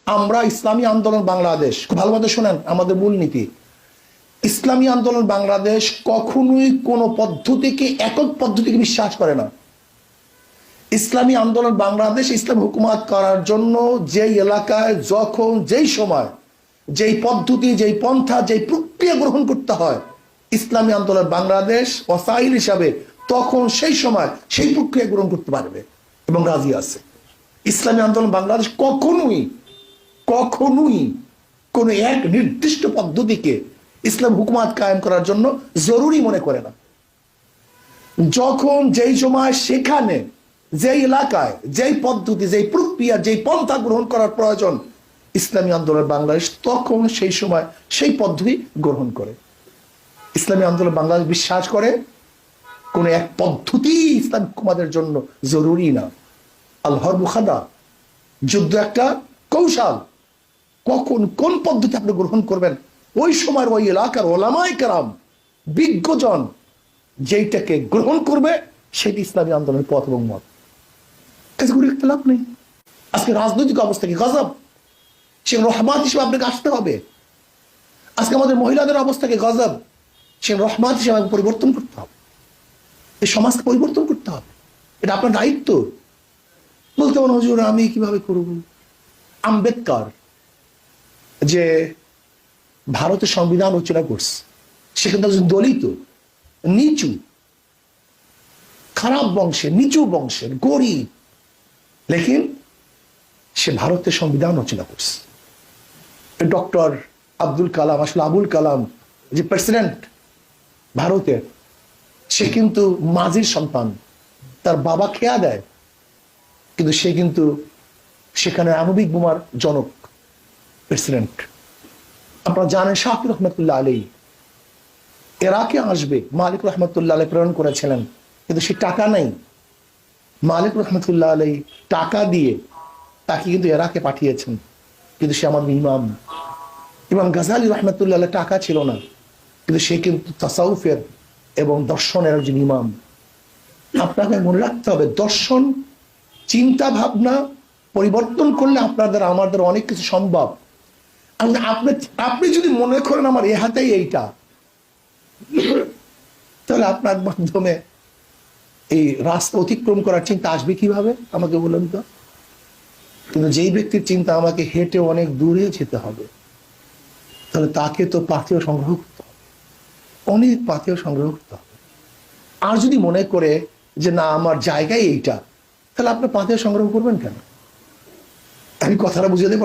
আমরা ইসলামী আন্দোলন বাংলাদেশ, খুব ভালোভাবে শোনেন আমাদের মূলনীতি। ইসলামী আন্দোলন বাংলাদেশ কখনোই কোনো পদ্ধতিকে একক পদ্ধতিকে বিশ্বাস করে না। ইসলামী আন্দোলন বাংলাদেশ ইসলাম হুকুমাত করার জন্য যেই এলাকায় যখন যেই সময় যেই পদ্ধতি যেই পন্থা যেই প্রক্রিয়া গ্রহণ করতে হয়, ইসলামী আন্দোলন বাংলাদেশ ওয়াসাইল হিসাবে তখন সেই সময় সেই প্রক্রিয়া গ্রহণ করতে পারবে এবং রাজি আছে। ইসলামী আন্দোলন বাংলাদেশ কখনোই কখনোই কোনো এক নির্দিষ্ট পদ্ধতিকে ইসলাম হুকুমাত কায়েম করার জন্য জরুরি মনে করে না। যখন যেই সময় সেখানে যেই এলাকায় যেই পদ্ধতি যেই প্রক্রিয়া যেই পন্থা গ্রহণ করার প্রয়োজন, ইসলামী আন্দোলন বাংলাদেশ তখন সেই সময় সেই পদ্ধতি গ্রহণ করে। ইসলামী আন্দোলন বাংলাদেশ বিশ্বাস করে কোন এক পদ্ধতি ইসলাম হুকুমাতের জন্য জরুরি না। আল হরবু খাদা, যুদ্ধ একটা কৌশল। কখন কোন পদ্ধতি আপনি গ্রহণ করবেন, ওই সময় ওই এলাকার ওলামায়ে কেরাম বিজ্ঞজন যেইটাকে গ্রহণ করবে সেটি ইসলামী আন্দোলনের পথ এবং মত। লাভ নেই। আজকে রাজনৈতিক অবস্থা কি গজব, সে রহমত হিসেবে আপনাকে আসতে হবে। আজকে আমাদের মহিলাদের অবস্থাকে গজব, সে রহমত হিসেবে পরিবর্তন করতে হবে। এই সমাজকে পরিবর্তন করতে হবে, এটা আপনার দায়িত্ব। বলতে পারেন হুজুর আমি কিভাবে করব? আম্বেদকর যে ভারতের সংবিধান রচনা করছে, সেখানে একজন দলিত, নিচু, খারাপ বংশের, নিচু বংশের, গরিব, লেকিন সে ভারতের সংবিধান রচনা করছে। ডক্টর আব্দুল কালাম, আসলে আবুল কালাম যে প্রেসিডেন্ট ভারতের, সে কিন্তু মাঝির সন্তান, তার বাবা খেয়া দেয়, কিন্তু সে কিন্তু সেখানে আণবিক বোমার জনক প্রেসিডেন্ট। আপনারা জানেন শাকির রহমতুল্লাহ আলী ইরাকে আসবে, মালিক রহমতুল্লাহ আলী প্রেরণ করেছিলেন, কিন্তু সে টাকা নেই। মালিক রহমতুল্লাহ আলী টাকা দিয়ে তাকে কিন্তু ইরাকে পাঠিয়েছেন, কিন্তু সে আমাদের ইমাম। ইমাম গাজালি রহমতুল্লাহ আলী টাকা ছিল না, কিন্তু সে কিন্তু তাসাউফের এবং দর্শনের একজন ইমাম। আপনাকে মনে রাখতে হবে, দর্শন চিন্তা ভাবনা পরিবর্তন করলে আপনাদের আমাদের অনেক কিছু সম্ভব। আপনি যদি মনে করেন আমার এ হাতেই এইটা, তাহলে আপনার মাধ্যমে এই রাস্তা অতিক্রম করার চিন্তা আসবে কিভাবে আমাকে বলুন তো? কিন্তু যেই ব্যক্তির চিন্তা আমাকে হেঁটে অনেক দূরে যেতে হবে, তাহলে তাকে তো পাথেয় সংগ্রহ করতে হবে, অনেক পাথেয় সংগ্রহ করতে হবে। আর যদি মনে করে যে না আমার জায়গায় এইটা, তাহলে আপনি পাথেয় সংগ্রহ করবেন কেন? আমি কথাটা বুঝে দেব।